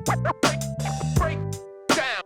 Break down. Break down.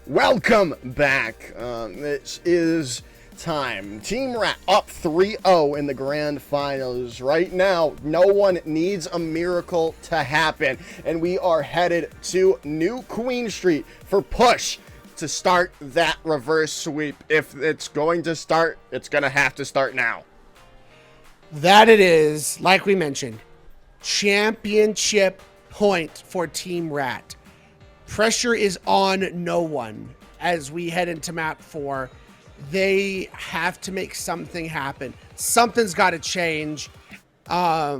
Welcome back. This is time. Team Rat up 3-0 in the grand finals. Right now, no one needs a miracle to happen. And we are headed to New Queen Street for push to start that reverse sweep. If it's going to start, it's going to have to start now. That it is, like we mentioned, championship point for Team Rat. Pressure is on no one as we head into map 4. They have to make something happen. Something's got to change. I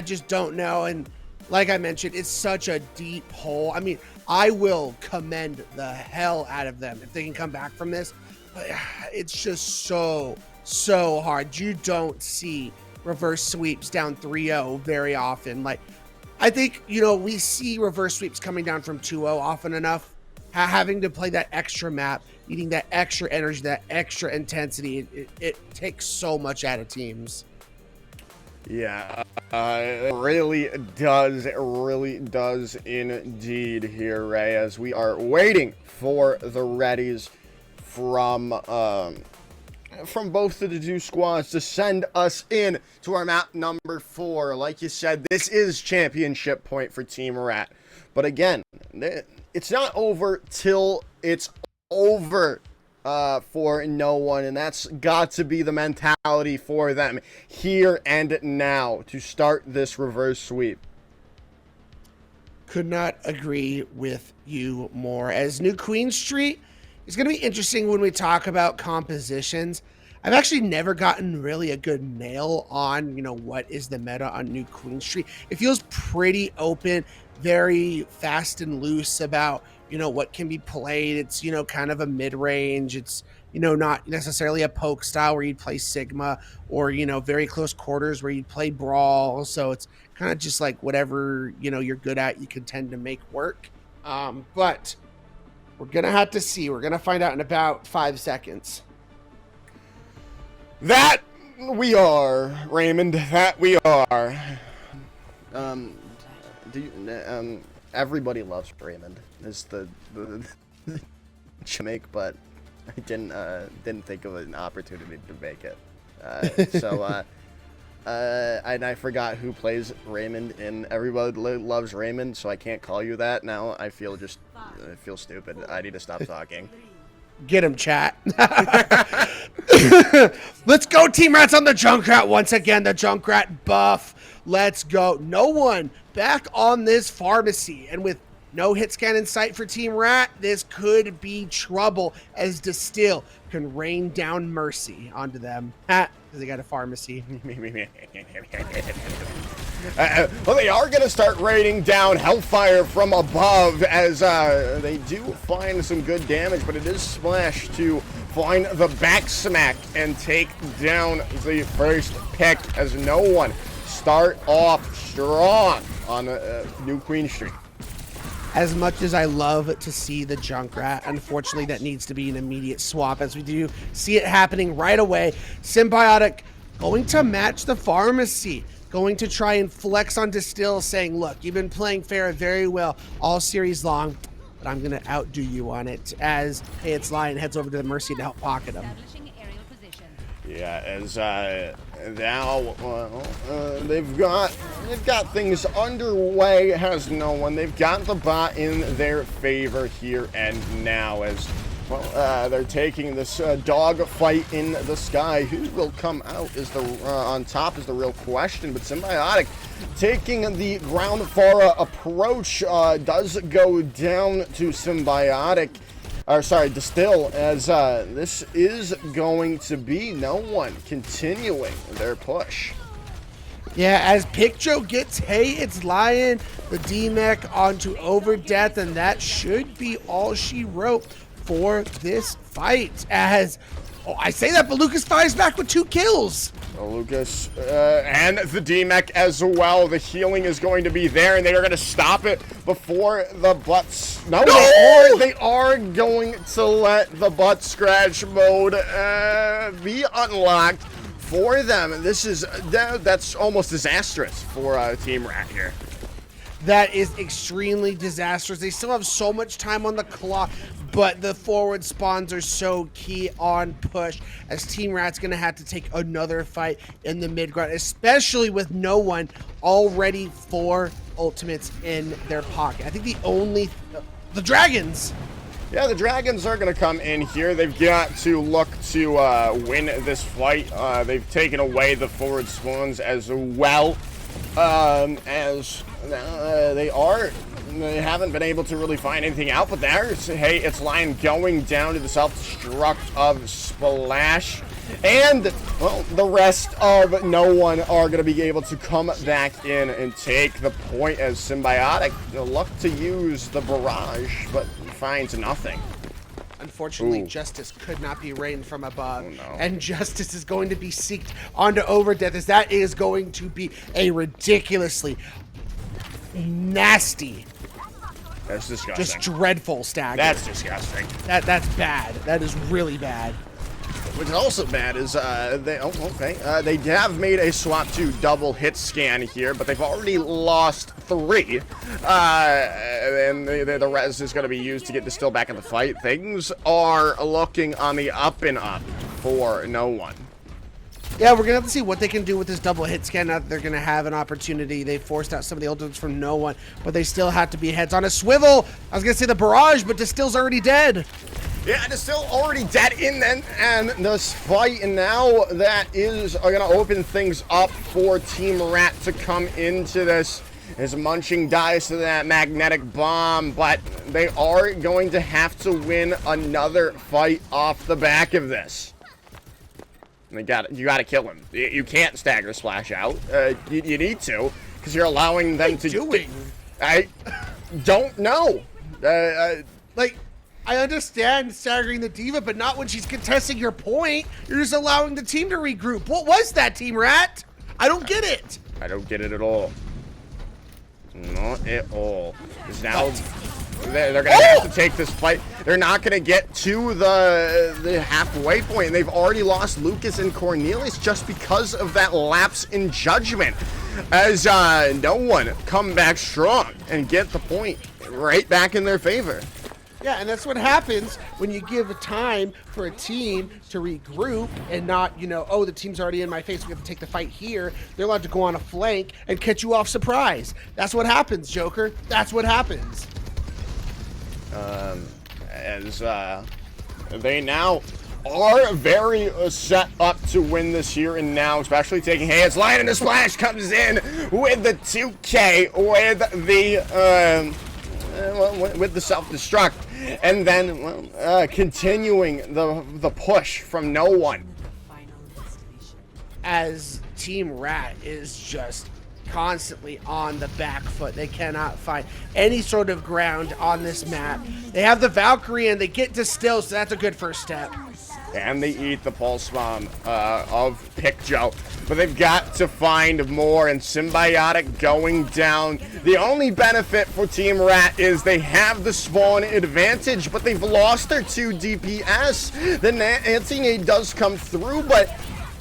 just don't know. And like I mentioned, it's such a deep hole. I mean, I will commend the hell out of them if they can come back from this. But it's just so hard. You don't see reverse sweeps down 3-0 very often. Like, I think, we see reverse sweeps coming down from 2-0 often enough. Having to play that extra map, needing that extra energy, that extra intensity, it takes so much out of teams. Yeah, it really does. It really does indeed here, Ray, as we are waiting for the readies from both of the two squads to send us in to our map number 4. Like you said, this is championship point for Team Rat. But again, it's not over till it's over for no one. And that's got to be the mentality for them here and now to start this reverse sweep. Could not agree with you more. As New Queen Street, it's going to be interesting when we talk about compositions. I've actually never gotten really a good nail on, what is the meta on New Queen Street. It feels pretty open, very fast and loose about, what can be played. It's, kind of a mid-range. It's, not necessarily a poke style where you'd play Sigma or, very close quarters where you'd play Brawl. So it's kind of just like whatever, you're good at, you can tend to make work. But we're going to have to see. We're going to find out in about 5 seconds. That we are, Raymond. That we are. Everybody loves Raymond. Is the make, but I didn't think of an opportunity to make it. And I forgot who plays Raymond in Everybody Loves Raymond, so I can't call you that now. I feel stupid. I need to stop talking. Get him, chat. Let's go, Team Rats on the Junkrat once again. The Junkrat buff. Let's go. No one back on this pharmacy. And with no hit scan in sight for Team Rat, this could be trouble as Distill can rain down mercy onto them. Because they got a pharmacy. Well, they are going to start raining down Hellfire from above as they do find some good damage, but it is Splash to find the back smack and take down the first pick as no one start off strong on New Queen Street. As much as I love to see the Junkrat, unfortunately that needs to be an immediate swap as we do see it happening right away. Symbiotic going to match the pharmacy, going to try and flex on Distill, saying, look, you've been playing Pharah very well all series long, but I'm going to outdo you on it as It's Lion heads over to the Mercy to help pocket him. Yeah, as now they've got things underway. Has no one. They've got the bot in their favor here and now as well. They're taking this dog fight in the sky. Who will come out is on top is the real question. But Symbiotic taking the ground Pharah approach does go down to Symbiotic. Distill, as this is going to be no one continuing their push. Yeah, as Pictro gets It's Lion, the D-Mech onto Overdeath, and that should be all she wrote for this fight. As, I say that, but Lucas fires back with 2 kills. Lucas and the D-Mech as well. The healing is going to be there, and they are going to stop it before the butts. No! They are going to let the butt scratch mode be unlocked for them. This is that's almost disastrous for Team Rat here. That is extremely disastrous. They still have so much time on the clock, but the forward spawns are so key on push as Team Rat's going to have to take another fight in the mid-ground, especially with no one already 4 ultimates in their pocket. I think the Dragons. Yeah, the Dragons are going to come in here. They've got to look to win this fight. They've taken away the forward spawns as well. As they haven't been able to really find anything out, but there's It's Lion going down to the self-destruct of Splash, and well, the rest of no one are going to be able to come back in and take the point as Symbiotic look to use the barrage, but finds nothing. Unfortunately, Justice could not be rained from above, and Justice is going to be seeked onto Overdeath, as that is going to be a ridiculously nasty, that's disgusting, just dreadful stagger. That's disgusting. That's bad. That is really bad. What's also bad is they have made a swap to double hit scan here, but they've already lost 3, and the res is going to be used to get Distill back in the fight. Things are looking on the up and up for no one. Yeah, we're going to have to see what they can do with this double hit scan now that they're going to have an opportunity. They forced out some of the ultimates from no one, but they still have to be heads on a swivel. I was going to say the barrage, but Distill's already dead. Yeah, Distill already dead in and this fight, and now that is going to open things up for Team Rat to come into this. As Munching dies to that magnetic bomb, but they are going to have to win another fight off the back of this. You got to kill him. You can't stagger splash out. You need to, because you're allowing them to doing. I don't know. Like, I understand staggering the diva, but not when she's contesting your point. You're just allowing the team to regroup. What was that, Team Rat? I don't get it. I don't get it at all. Not at all. Because now they're going to have to take this fight. They're not going to get to the halfway point. And they've already lost Lucas and Cornelius just because of that lapse in judgment. As no one come back strong and get the point right back in their favor. Yeah, and that's what happens when you give time for a team to regroup and not, you know, oh, the team's already in my face, we have to take the fight here. They're allowed to go on a flank and catch you off surprise. That's what happens, Joker. That's what happens. As they now are very set up to win this here and now, especially taking hands. Lion and the Splash comes in with the 2K, with the self-destruct, and then continuing the push from no one. As Team Rat is just constantly on the back foot. They cannot find any sort of ground on this map. They have the Valkyrie and they get Distill, so that's a good first step. And they eat the pulse bomb of Picjo. But they've got to find more, and Symbiotic going down. The only benefit for Team Rat is they have the spawn advantage, but they've lost their 2 DPS. The anti-nade does come through, but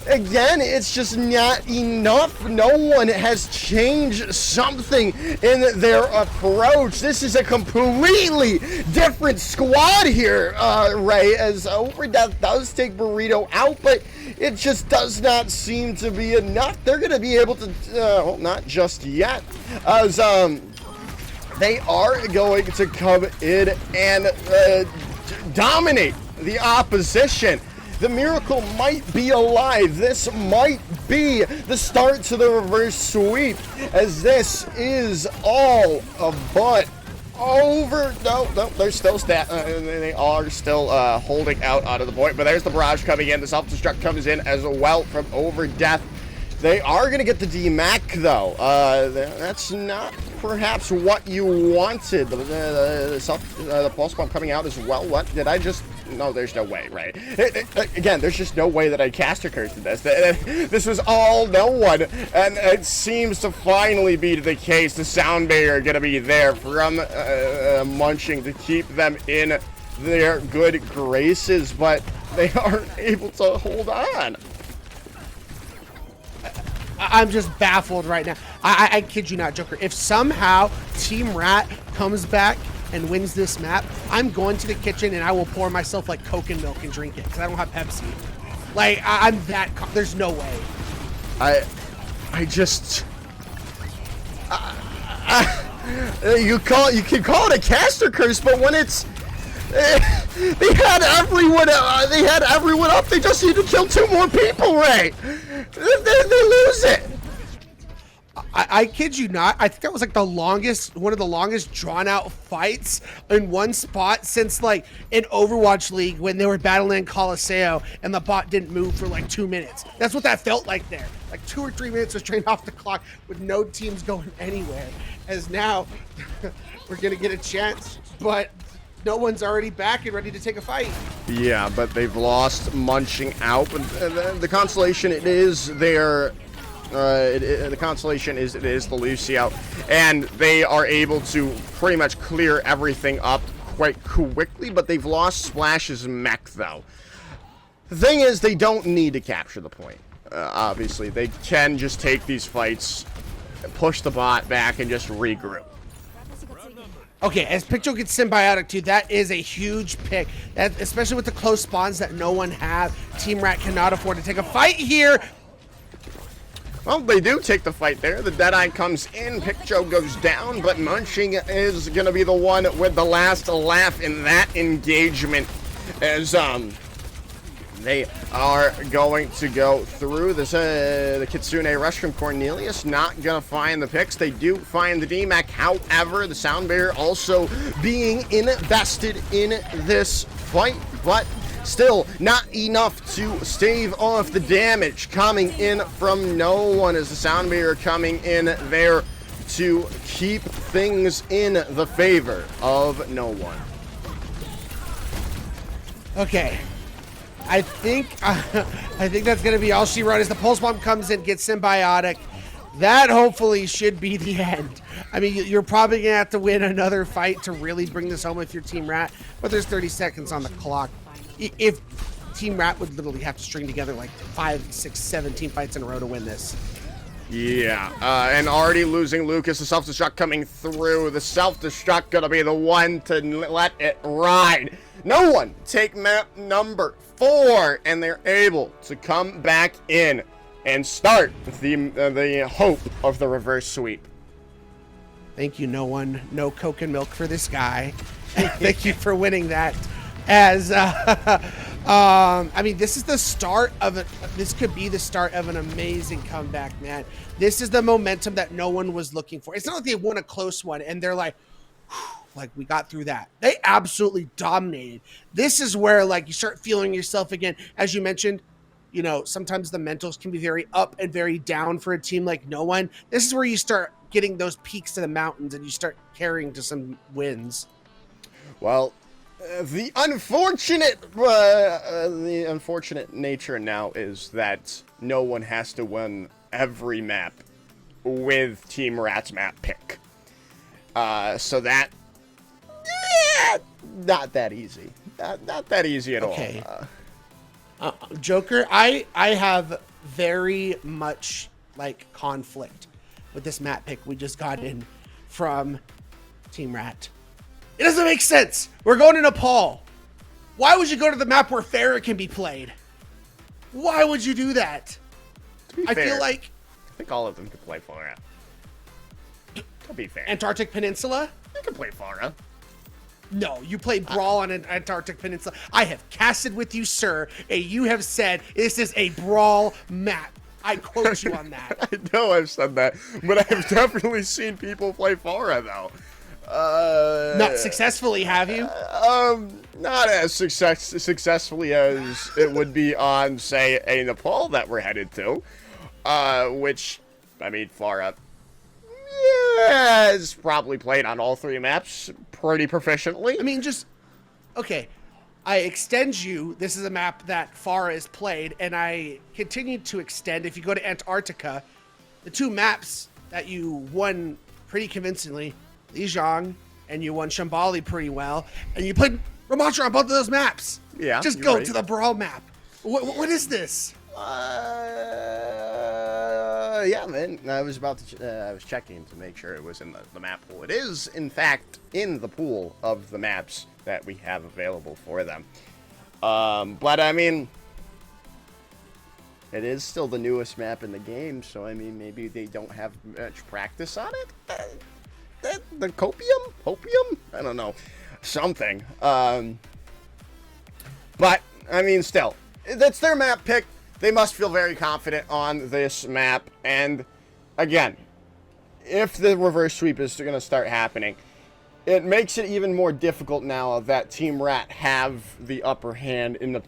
again, it's just not enough. No one has changed something in their approach. This is a completely different squad here, Ray, as Overdeath does take Burrito out, but it just does not seem to be enough. They're going to be able to, well, not just yet, as they are going to come in and dominate the opposition. The miracle might be alive. This might be the start to the reverse sweep, as this is all but over. No, they're still they are still holding out of the point, but there's the barrage coming in. The self-destruct comes in as well from Overdeath. They are going to get the DMAC, though. That's not perhaps what you wanted. The pulse bomb coming out as well. What did I just... No, there's no way, right? Again, there's just no way that I caster cursed this. This was all no one, and it seems to finally be the case. The sound barrier going to be there from Munching to keep them in their good graces, but they aren't able to hold on. I'm just baffled right now. I kid you not, Joker. If somehow Team Rat comes back and wins this map, I'm going to the kitchen and I will pour myself like Coke and milk and drink it because I don't have Pepsi. Like, I'm that. There's no way. I just. You can call it a caster curse, but when it's. They had everyone. They had everyone up. They just need to kill 2 more people, Ray. They lose it. I kid you not. I think that was like one of the longest drawn out fights in one spot since like in Overwatch League when they were battling in Colosseo and the bot didn't move for like 2 minutes. That's what that felt like there. Like 2 or 3 minutes was drained off the clock with no teams going anywhere. As now we're gonna get a chance, but no one's already back and ready to take a fight. Yeah, but they've lost Munching out. But the consolation, it is their. The consolation is it is the Lucio, and they are able to pretty much clear everything up quite quickly, but they've lost Splash's mech, though. The thing is, they don't need to capture the point. Obviously, they can just take these fights, push the bot back, and just regroup. Okay, as Picjo gets Symbiotic too, that is a huge pick. Especially with the close spawns that no one have. Team Rat cannot afford to take a fight here. Well, they do take the fight there. The Deadeye comes in, Picjo goes down, but Munching is going to be the one with the last laugh in that engagement, as they are going to go through this. The Kitsune rush from Cornelius, not going to find the picks. They do find the DMAC. However, the sound barrier also being invested in this fight, but Still not enough to stave off the damage coming in from no one, as the sound barrier coming in there to keep things in the favor of no one. Okay. I think that's going to be all she wrote. As the pulse bomb comes in, gets symbiotic. That hopefully should be the end. I mean, you're probably going to have to win another fight to really bring this home if you're Team Rat, but there's 30 seconds on the clock. If Team Rat would literally have to string together like 5, 6, 7 team fights in a row to win this. Yeah, and already losing Lucas, the self-destruct coming through. The self-destruct gonna be the one to let it ride. No one take map number 4, and they're able to come back in and start the hope of the reverse sweep. Thank you, no one. No Coke and milk for this guy. Thank you for winning that. As I mean, this is the start of it. This could be the start of an amazing comeback, man. This is the momentum that no one was looking for. It's not like they won a close one and they're like, like we got through that. They absolutely dominated. This is where like you start feeling yourself again. As you mentioned, you know, sometimes the mentals can be very up and very down for a team like no one. This is where you start getting those peaks to the mountains and you start carrying to some wins. Well, the unfortunate nature now is that no one has to win every map with Team Rat's map pick. So that, not that easy. Not that easy at all. Joker, I have very much like conflict with this map pick we just got in from Team Rat. It doesn't make sense. We're going to Nepal. Why would you go to the map where Pharah can be played? Why would you do that? I feel like I think all of them could play Pharah. To be fair. Antarctic Peninsula? You can play Pharah. No, you play Brawl on an Antarctic Peninsula. I have casted with you, sir, and you have said this is a Brawl map. I quote you on that. I know I've said that, but I've definitely seen people play Pharah, though. Not successfully, have you? Not as successfully as it would be on, say, a Nepal that we're headed to. Which, I mean, Pharah has probably played on all 3 maps pretty proficiently. I mean, just, okay, I extend you. This is a map that Pharah has played, and I continue to extend. If you go to Antarctica, the 2 maps that you won pretty convincingly, Lijiang, and you won Shambali pretty well, and you played Ramattra on both of those maps. Yeah, just go to the Brawl map. What is this? Yeah, man. I was about to. I was checking to make sure it was in the map pool. It is, in fact, in the pool of the maps that we have available for them. But I mean, it is still the newest map in the game, so I mean, maybe they don't have much practice on it. The Hopium? I don't know. Something. But, I mean, still. That's their map pick. They must feel very confident on this map. And, again, if the reverse sweep is going to start happening, it makes it even more difficult now that Team Rat have the upper hand in the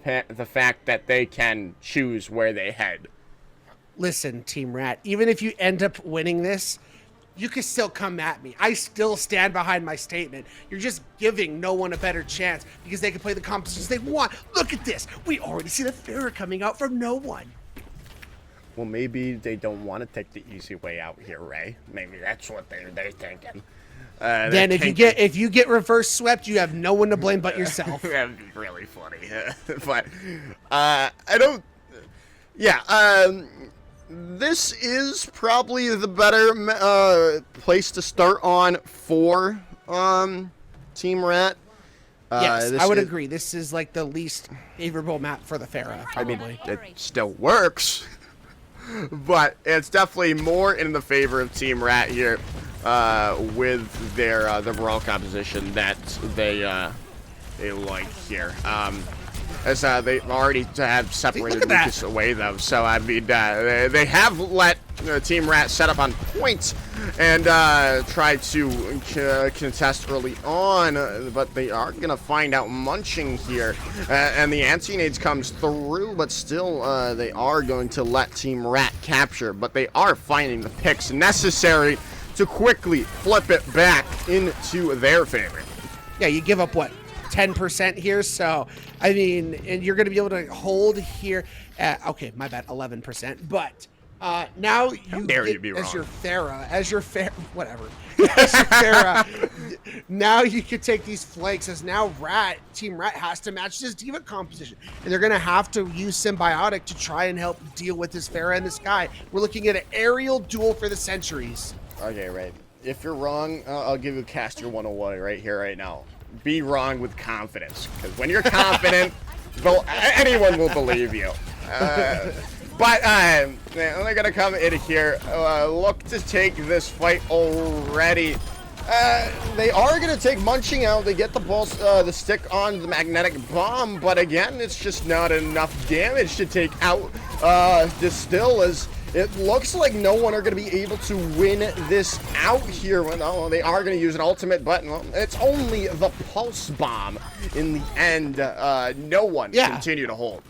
fact that they can choose where they head. Listen, Team Rat, even if you end up winning this, you can still come at me. I still stand behind my statement. You're just giving no one a better chance because they can play the competitions they want. Look at this. We already see the Pharah coming out from no one. Well, maybe they don't want to take the easy way out here, Ray. Maybe that's what they're thinking. Then if you get reverse swept, you have no one to blame but yourself. That'd be really funny. But I don't. Yeah. This is probably the better place to start on for Team Rat. Yes, I would agree. This is like the least favorable map for the Pharah, probably. I mean, it still works, but it's definitely more in the favor of Team Rat here with their the Brawl composition that they like here. as they already have separated Look at that. Lucas away, though. So, I mean, they have let Team Rat set up on point and try to contest early on, but they are going to find out munching here. And the anti-nades comes through, but still they are going to let Team Rat capture. But they are finding the picks necessary to quickly flip it back into their favor. Yeah, you give up, what, 10% here? So, I mean, and you're going to be able to hold here at, okay, my bad, 11%. But now you dare get, you be as wrong. your Pharah, whatever. As your Pharah, now you can take these flanks as now Team Rat has to match this D.Va composition. And they're going to have to use Symbiotic to try and help deal with this Pharah in the sky. We're looking at an aerial duel for the centuries. Okay, right. If you're wrong, I'll give you Caster 101 right here, right now. Be wrong with confidence, because when you're confident, anyone will believe you. But they're gonna come in here, look to take this fight already. They are gonna take munching out. They get the stick on the magnetic bomb, but again, it's just not enough damage to take out Distill, as it looks like no one are going to be able to win this out here. Well, they are going to use an ultimate, but well, it's only the pulse bomb in the end. No one continue to hold.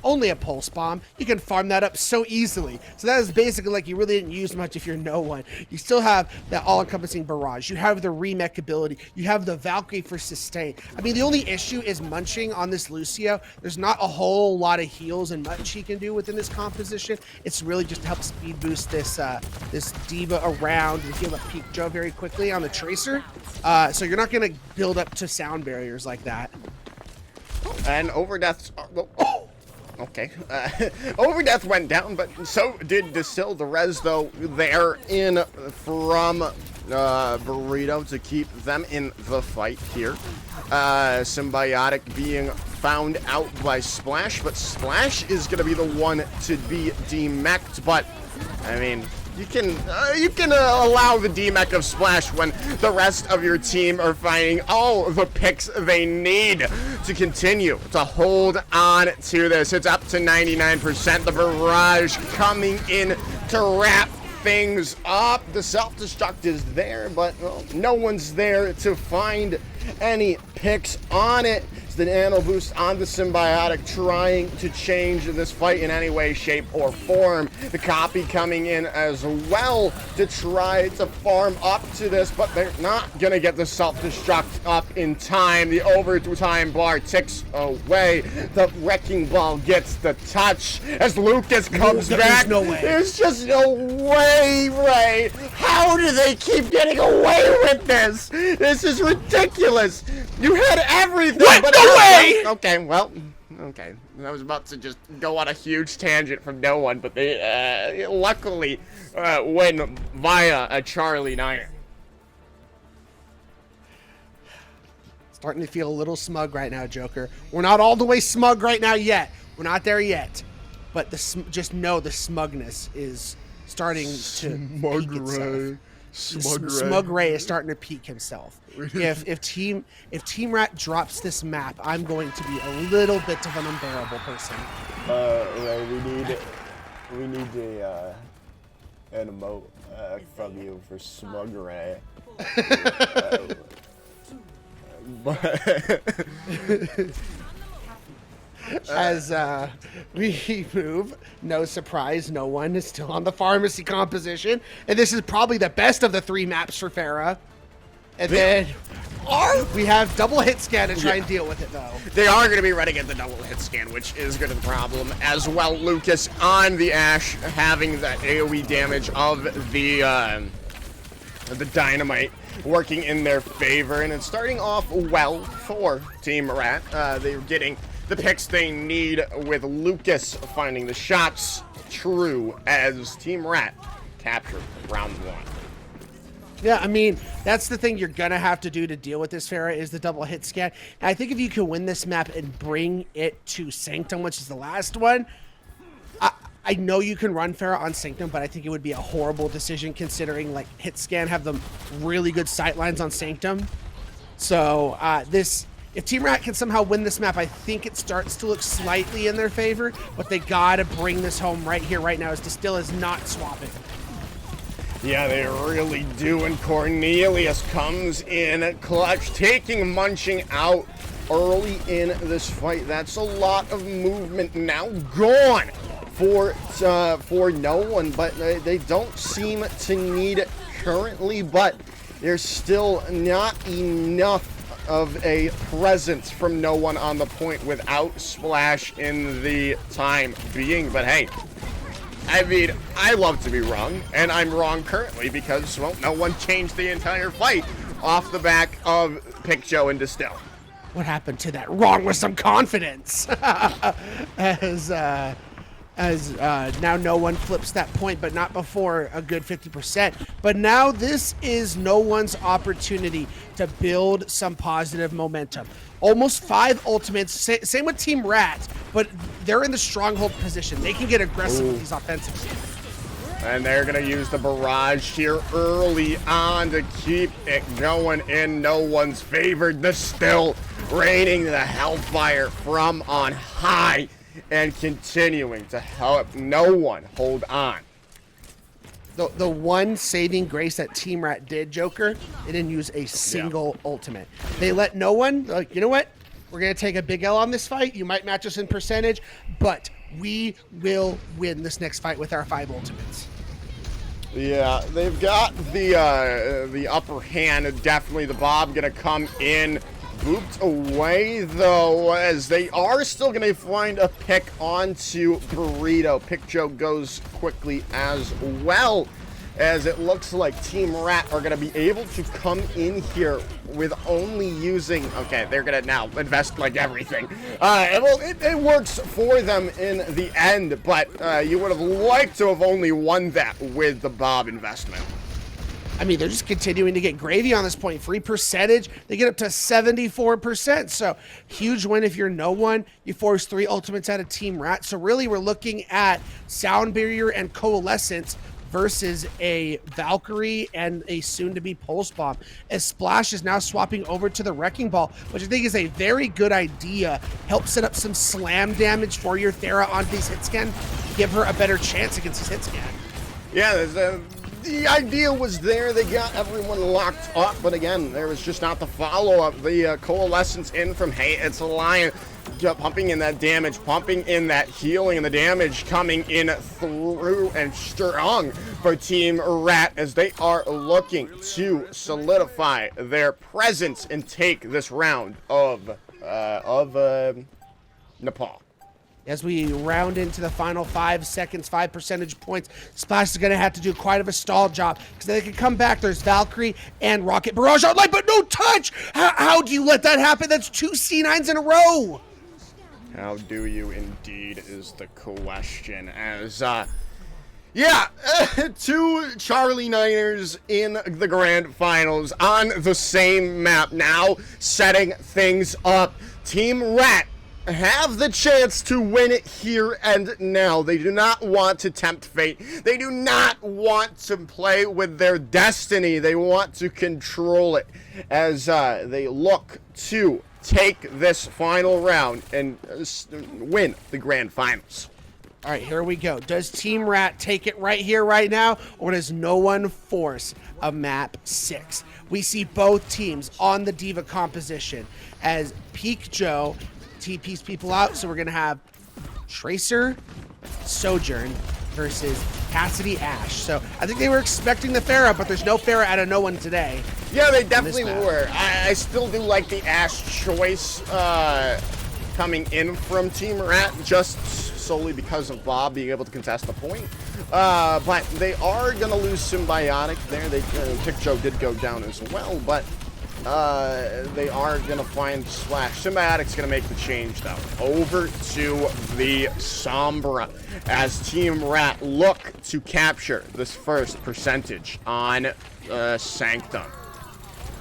Only a pulse bomb. You can farm that up so easily. So that is basically like you really didn't use much if you're no one. You still have that all-encompassing barrage. You have the remech ability. You have the Valkyrie for sustain. I mean, the only issue is munching on this Lucio. There's not a whole lot of heals and much he can do within this composition. It's really just to help speed boost this this D.Va around and heal up Peak Joe very quickly on the Tracer. So you're not going to build up to sound barriers like that. And Overdeath's... Okay. Overdeath went down, but so did Distill. The res, though, they're in from Burrito to keep them in the fight here. Symbiotic being found out by Splash, but Splash is going to be the one to be demeched, but, I mean... You can allow the DMEC of Splash when the rest of your team are finding all the picks they need to continue to hold on to this. It's up to 99%. The barrage coming in to wrap things up. The self-destruct is there, but well, no one's there to find any picks on it. It's the nano boost on the Symbiotic trying to change this fight in any way, shape, or form. The copy coming in as well to try to farm up to this, but they're not gonna get the self-destruct up in time. The overtime bar ticks away. The wrecking ball gets the touch as Lucas comes back. No way. There's just no way, Ray. How do they keep getting away with this? This is ridiculous. You had everything. What? But No way! Okay, well, okay. I was about to just go on a huge tangent from no one, but they luckily win via a Charlie 9. Starting to feel a little smug right now, Joker. We're not all the way smug right now yet. We're not there yet. But just know the smugness is starting to peak itself. Smug Ray is starting to peak himself. If Team Rat drops this map, I'm going to be a little bit of an unbearable person. Ray, we need an emote from you for Smug Ray. As we move, no surprise, no one is still on the pharmacy composition, and this is probably the best of the 3 maps for Pharah. And then we have double hit scan to try and deal with it, though. They are going to be running at the double hit scan, which is going to be the problem as well. Lucas on the Ashe having that AoE damage of the dynamite working in their favor, and it's starting off well for Team Rat. They're getting the picks they need with Lucas finding the shots true as Team Rat captured round 1. Yeah, I mean, that's the thing you're going to have to do to deal with this Pharah is the double hit scan. And I think if you can win this map and bring it to Sanctum, which is the last one, I know you can run Pharah on Sanctum, but I think it would be a horrible decision considering like hit scan have the really good sight lines on Sanctum. So this If Team Rat can somehow win this map, I think it starts to look slightly in their favor, but they gotta bring this home right here, right now, as Distill is not swapping. Yeah, they really do, and Cornelius comes in clutch, taking Munching out early in this fight. That's a lot of movement now gone for no one, but they don't seem to need it currently, but there's still not enough of a presence from no one on the point without Splash in the time being. But hey, I mean, I love to be wrong, and I'm wrong currently because, well, no one changed the entire fight off the back of Picjo and Distill. What happened to that wrong with some confidence? as now no one flips that point, but not before a good 50%. But now this is no one's opportunity to build some positive momentum. Almost 5 ultimates, same with Team Rat, but they're in the stronghold position. They can get aggressive with these offensives. And they're going to use the barrage here early on to keep it going in no one's favor. Distill raining the hellfire from on high and continuing to help no one hold on. The one saving grace that Team Rat did, Joker, they didn't use a single ultimate. They let no one, like, you know what? We're going to take a big L on this fight. You might match us in percentage, but we will win this next fight with our 5 ultimates. Yeah, they've got the upper hand. Definitely the Bob going to come in. Booped away, though, as they are still going to find a pick onto Burrito. Picjo goes quickly as well, as it looks like Team Rat are going to be able to come in here with only using... Okay, they're going to now invest, like, everything. Well, it works for them in the end, but you would have liked to have only won that with the Bob investment. I mean, they're just continuing to get gravy on this point. Free percentage, they get up to 74%. So huge win if you're no one. You force 3 ultimates out of Team Rat. So really we're looking at Sound Barrier and Coalescence versus a Valkyrie and a soon-to-be Pulse Bomb. As Splash is now swapping over to the Wrecking Ball, which I think is a very good idea. Help set up some slam damage for your Thera on these hitscan. Give her a better chance against these hitscan. Yeah, the idea was there. They got everyone locked up, but again, there was just not the follow-up. The Coalescence in from Hey, It's a Lion, pumping in that damage, pumping in that healing, and the damage coming in through and strong for Team Rat as they are looking to solidify their presence and take this round of Nepal. As we round into the final 5 seconds, 5 percentage points, Splash is going to have to do quite of a stall job because they can come back. There's Valkyrie and Rocket Barrage online, but no touch. How do you let that happen? That's 2 C9s in a row. How do you indeed is the question. As, 2 Charlie Niners in the grand finals on the same map now, setting things up. Team Rat have the chance to win it here and now. They do not want to tempt fate. They do not want to play with their destiny. They want to control it as they look to take this final round and win the grand finals. All right, here we go. Does Team Rat take it right here, right now, or does no one force a map 6? We see both teams on the D.Va composition as Peak Joe TP's people out, so we're gonna have Tracer Sojourn versus Cassidy Ash. So I think they were expecting the Pharah, but there's no Pharah out of no one today. Yeah, they definitely were. I still do like the Ash choice coming in from Team Rat, just solely because of Bob being able to contest the point. But they are gonna lose Symbiotic there. Picjo did go down as well, but they are going to find Splash. Symbiotic's going to make the change, though, over to the Sombra as Team Rat look to capture this first percentage on Sanctum.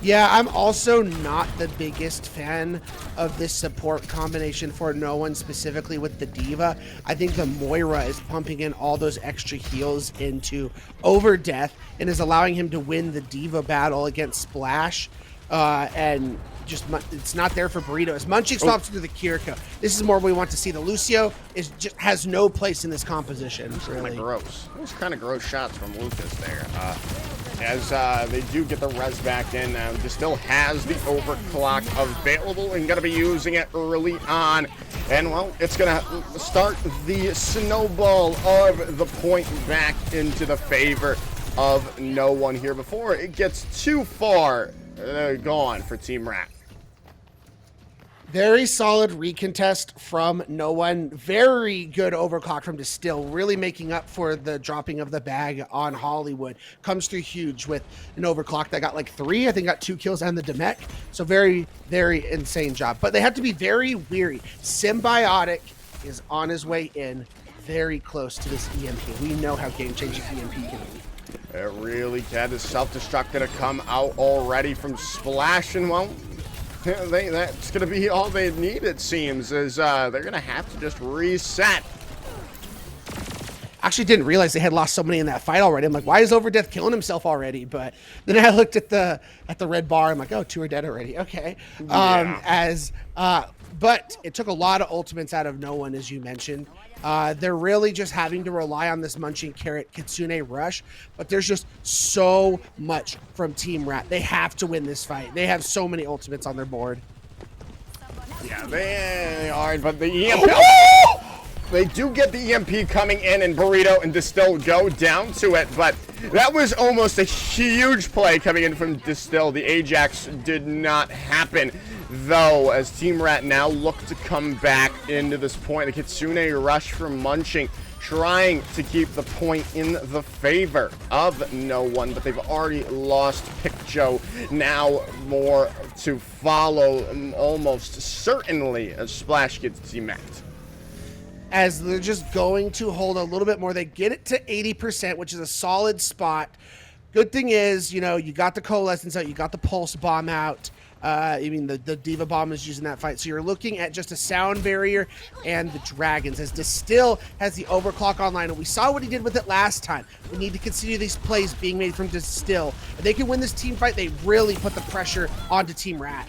Yeah, I'm also not the biggest fan of this support combination for no one, specifically with the D.Va. I think the Moira is pumping in all those extra heals into Overdeath and is allowing him to win the D.Va battle against Splash. And it's not there for Burrito. As Munching swaps into the Kiriko, this is more we want to see. The Lucio has no place in this composition. Kind Really of gross. Those kind of gross shots from Lucas there. As they do get the res back in, Distill has the overclock available and going to be using it early on. And, well, it's going to start the snowball of the point back into the favor of no one here before it gets too far gone for Team Rat. Very solid recontest from no one. Very good overclock from Distill, really making up for the dropping of the bag on Hollywood. Comes through huge with an overclock that got like 3, I think got 2 kills and the Demek. So very, very insane job. But they have to be very weary. Symbiotic is on his way in, very close to this EMP. We know how game-changing EMP can be. It really can. The self-destruct gonna come out already from Splash, and well, that's gonna be all they need, it seems, is they're gonna have to just reset. Actually didn't realize they had lost so many in that fight already. I'm like, why is Overdeath killing himself already? But then I looked at the red bar. I'm like, oh, 2 are dead already. Okay. Yeah. But it took a lot of ultimates out of no one, as you mentioned. They're really just having to rely on this Munching Carrot Kitsune rush, but there's just so much from Team Rat. They have to win this fight. They have so many ultimates on their board. Yeah, they are, but the EMP... They do get the EMP coming in, and Burrito and Distill go down to it, but that was almost a huge play coming in from Distill. The Ajax did not happen, though, as Team Rat now look to come back into this point. The Kitsune rush from Munching, trying to keep the point in the favor of no one, but they've already lost Picjo. Now more to follow, almost certainly, as Splash gets DMAC'd. As they're just going to hold a little bit more. They get it to 80%, which is a solid spot. Good thing is, you know, you got the Coalescence out, you got the Pulse Bomb out. I mean, the Diva Bomb is using that fight. So you're looking at just a Sound Barrier and the Dragons, as Distill has the Overclock online. And we saw what he did with it last time. We need to continue these plays being made from Distill. If they can win this team fight, they really put the pressure onto Team Rat.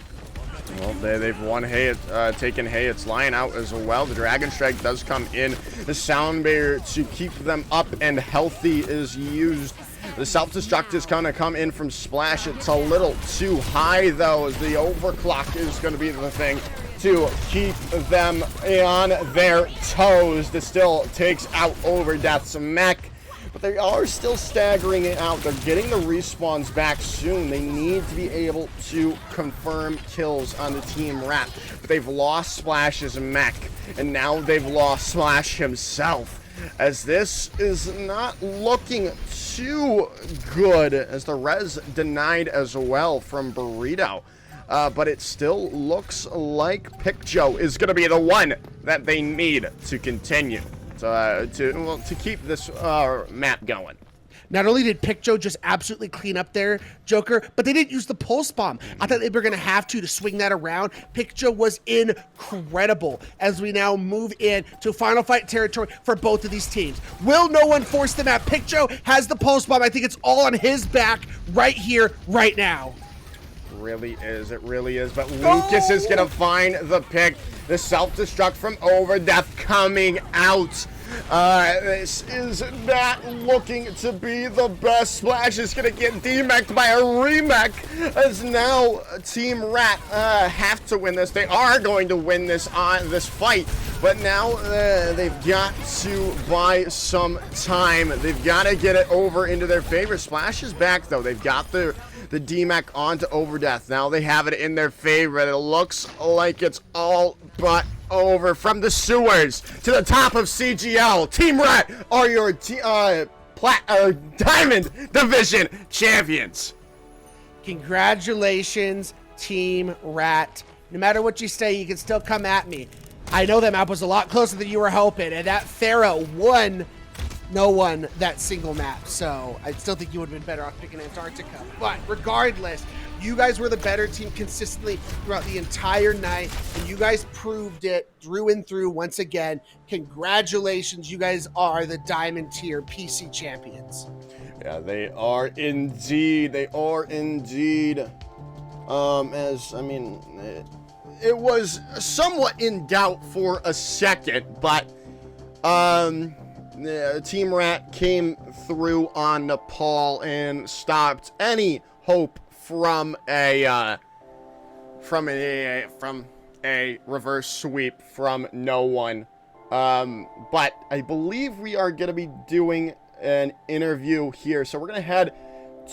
Well, they've won taken Hayat's line out as well. The Dragon Strike does come in. The Sound Barrier to keep them up and healthy is used. The self-destruct is going to come in from Splash. It's a little too high, though, as the overclock is going to be the thing to keep them on their toes. Distill takes out Overdeath's mech. But they are still staggering it out. They're getting the respawns back soon. They need to be able to confirm kills on the Team Rat. But they've lost Splash's mech, and now they've lost Splash himself. As this is not looking too good, as the res denied as well from Burrito. But it still looks like Picjo is going to be the one that they need to continue. To keep this map going. Not only did Picjo just absolutely clean up their Joker, but they didn't use the Pulse Bomb. I thought they were going to have to swing that around. Picjo was incredible as we now move in to final fight territory for both of these teams. Will no one force the map? Picjo has the Pulse Bomb. I think it's all on his back right here, right now. It really is, but Lucas is gonna find the pick. The self-destruct from Overdeath coming out. This is not looking to be the best. Splash is gonna get DMAC'd by a remech, as now Team Rat have to win this. They are going to win this on this fight, but now they've got to buy some time. They've got to get it over into their favor. Splash is back, though. They've got the DMAC onto Overdeath. Now they have it in their favor. It looks like it's all but over. From the sewers to the top of CGL, Team Rat are your Diamond Division champions. Congratulations, Team Rat. No matter what you say, you can still come at me. I know that map was a lot closer than you were hoping, and that Pharaoh won no one that single map, so I still think you would have been better off picking Antarctica. But regardless, you guys were the better team consistently throughout the entire night, and you guys proved it through and through once again. Congratulations, you guys are the Diamond Tier PC champions. Yeah, they are indeed. They are indeed. As I mean, it was somewhat in doubt for a second, but Team Rat came through on Nepal and stopped any hope from a reverse sweep from no one. But I believe we are going to be doing an interview here, so we're going to head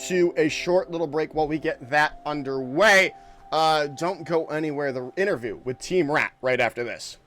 to a short little break while we get that underway. Don't go anywhere. The interview with Team Rat right after this.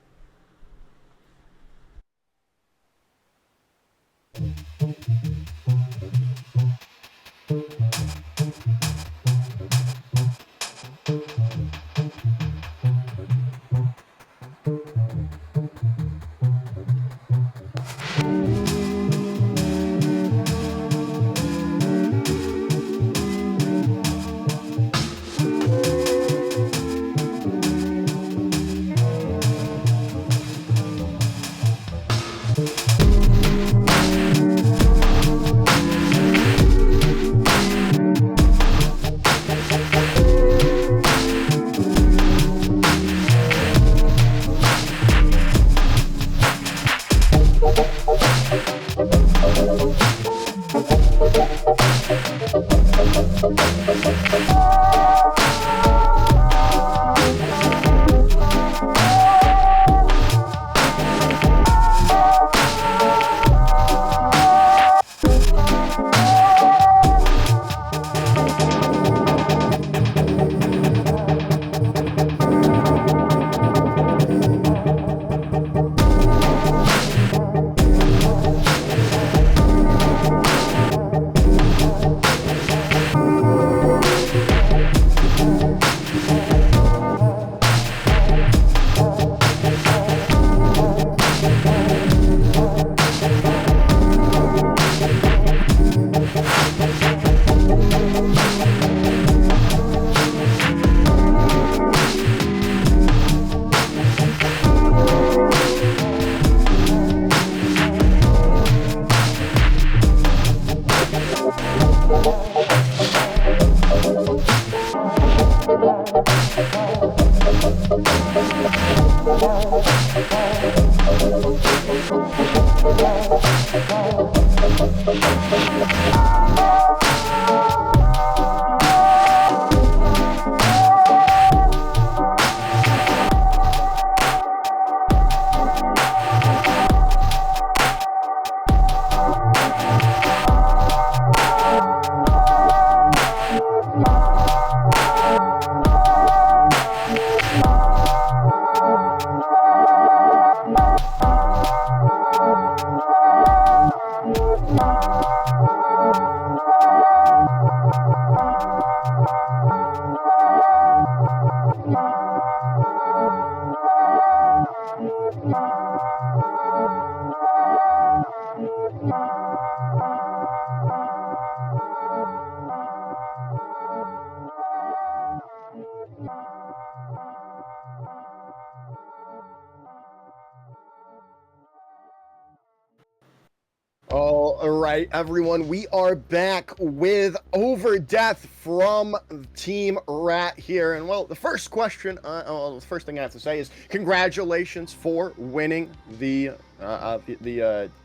All right, everyone, we are back with Over Death from Team Rat here. And, well, the first question, the first thing I have to say is congratulations for winning the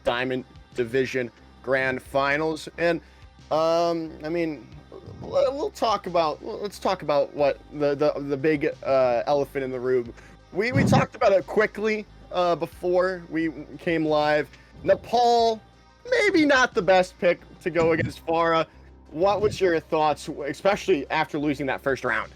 Diamond Division Grand Finals. And, I mean, let's talk about what the big elephant in the room. We talked about it quickly before we came live. Nepal, maybe not the best pick to go against Pharah. What was your thoughts, especially after losing that first round?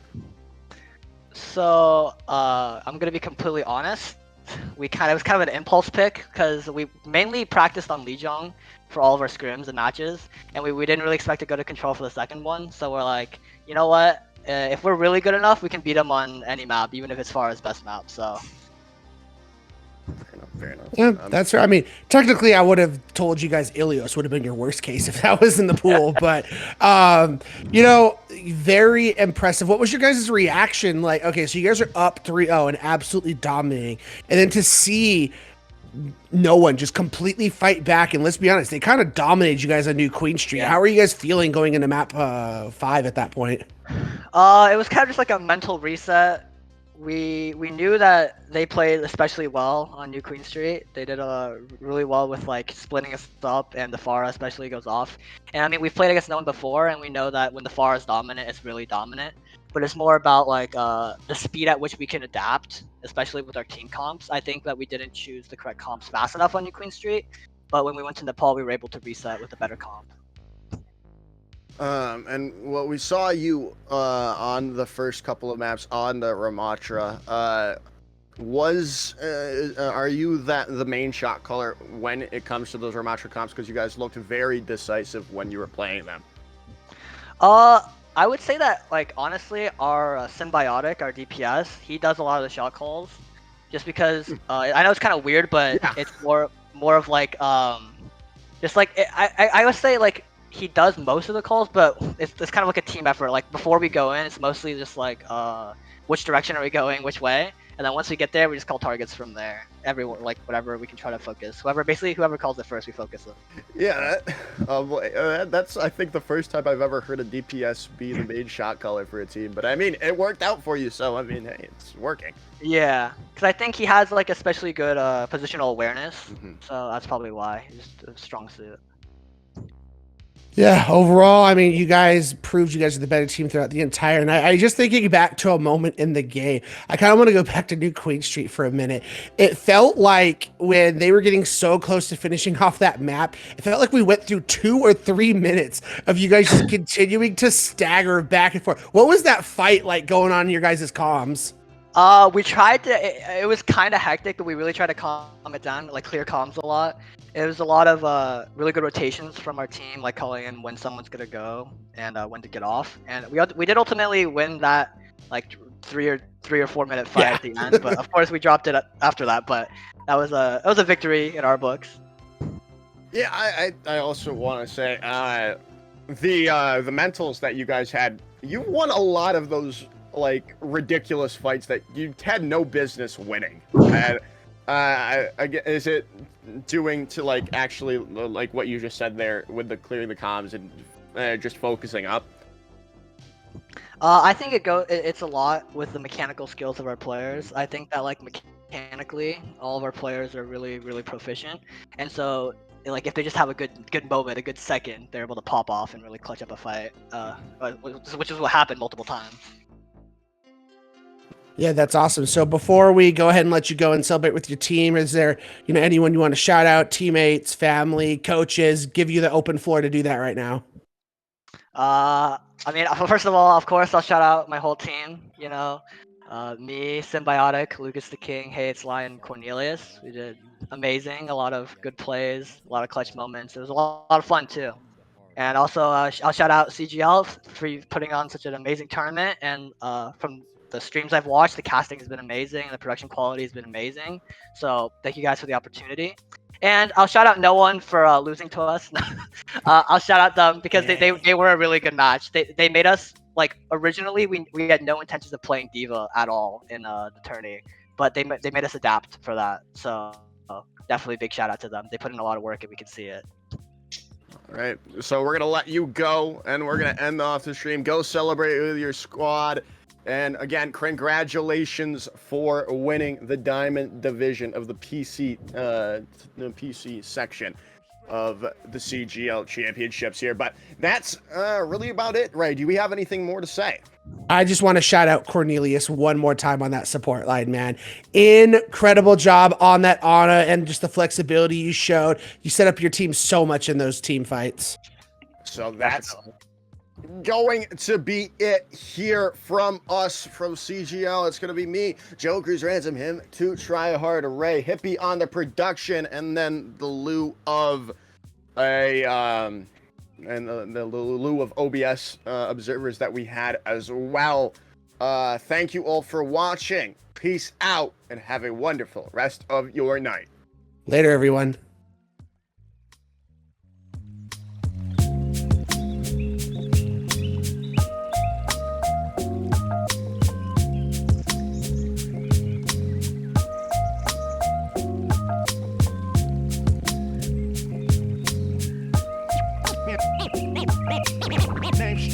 So I'm gonna be completely honest. It was kind of an impulse pick because we mainly practiced on Lijiang for all of our scrims and matches, and we didn't really expect to go to control for the second one. So we're like, you know what? If we're really good enough, we can beat them on any map, even if it's Pharah's best map. So. Fair enough. Yeah, that's right. I mean, technically, I would have told you guys Ilios would have been your worst case if that was in the pool. But, you know, very impressive. What was your guys' reaction? Like, okay, so you guys are up 3-0 and absolutely dominating. And then to see no one just completely fight back. And let's be honest, they kind of dominated you guys on New Queen Street. How are you guys feeling going into map 5 at that point? It was kind of just like a mental reset. We knew that they played especially well on New Queen Street. They did really well with like splitting us up, and the Pharah especially goes off. And I mean, we've played against no one before, and we know that when the Pharah is dominant, it's really dominant. But it's more about like the speed at which we can adapt, especially with our team comps. I think that we didn't choose the correct comps fast enough on New Queen Street, but when we went to Nepal, we were able to reset with a better comp. And what we saw you on the first couple of maps on the Ramatra, are you the main shot caller when it comes to those Ramatra comps? Because you guys looked very decisive when you were playing them. I would say that, like, honestly, our Symbiotic, our DPS, he does a lot of the shot calls, just because I know it's kind of weird, but it's more of like just like I would say like he does most of the calls, but it's kind of like a team effort. Like before we go in, it's mostly just like which direction are we going, which way, and then once we get there, we just call targets from there. Everyone, like whatever we can try to focus. Whoever calls it first, we focus on. Yeah, that's I think the first time I've ever heard a DPS be the main shot caller for a team. But I mean, it worked out for you, so I mean, hey, it's working. Yeah, because I think he has like especially good positional awareness, so that's probably why he's a strong suit. Yeah, overall, I mean, you guys proved you guys are the better team throughout the entire night. I just thinking back to a moment in the game. I kind of want to go back to New Queen Street for a minute. It felt like when they were getting so close to finishing off that map, it felt like we went through 2 or 3 minutes of you guys just continuing to stagger back and forth. What was that fight like going on in your guys' comms? We tried to. It was kind of hectic, but we really tried to calm it down, like clear comms a lot. It was a lot of really good rotations from our team, like calling in when someone's gonna go and when to get off. And we did ultimately win that like 3 or 4 minute fight at the end. But of course we dropped it after that. But it was a victory in our books. Yeah, I also want to say the mentals that you guys had. You won a lot of those like ridiculous fights that you had no business winning. And is it doing to like actually like what you just said there with the clearing the comms and just focusing up? I think it's a lot with the mechanical skills of our players. I think that like mechanically, all of our players are really proficient, and so like if they just have a good moment, a good second, they're able to pop off and really clutch up a fight. Which is what happened multiple times. Yeah, that's awesome. So before we go ahead and let you go and celebrate with your team, is there, anyone you want to shout out, teammates, family, coaches, give you the open floor to do that right now? I mean, first of all, of course, I'll shout out my whole team, me, Symbiotic, Lucas the King, Hey It's Lion, Cornelius. We did amazing, a lot of good plays, a lot of clutch moments. It was a lot of fun too. And also, I'll shout out CGL for putting on such an amazing tournament, and from the streams I've watched, the casting has been amazing, and the production quality has been amazing. So thank you guys for the opportunity. And I'll shout out no one for losing to us. I'll shout out them because they were a really good match. They made us, like, originally we had no intentions of playing D.Va at all in the tourney, but they made us adapt for that. So definitely big shout out to them. They put in a lot of work and we can see it. All right, so we're gonna let you go and we're gonna end off the stream. Go celebrate with your squad. And again, congratulations for winning the Diamond Division of the PC section of the CGL Championships here. But that's really about it, Ray. Do we have anything more to say? I just want to shout out Cornelius one more time on that support line, man. Incredible job on that Ana and just the flexibility you showed. You set up your team so much in those team fights. So that's going to be it here from us from CGL. It's going to be me, Joe Cruz Ransom, him to try hard, Ray Hippie on the production, and then the lieu of the lieu of OBS observers that we had as well. Thank you all for watching. Peace out and have a wonderful rest of your night. Later, everyone.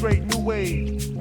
straight new wave.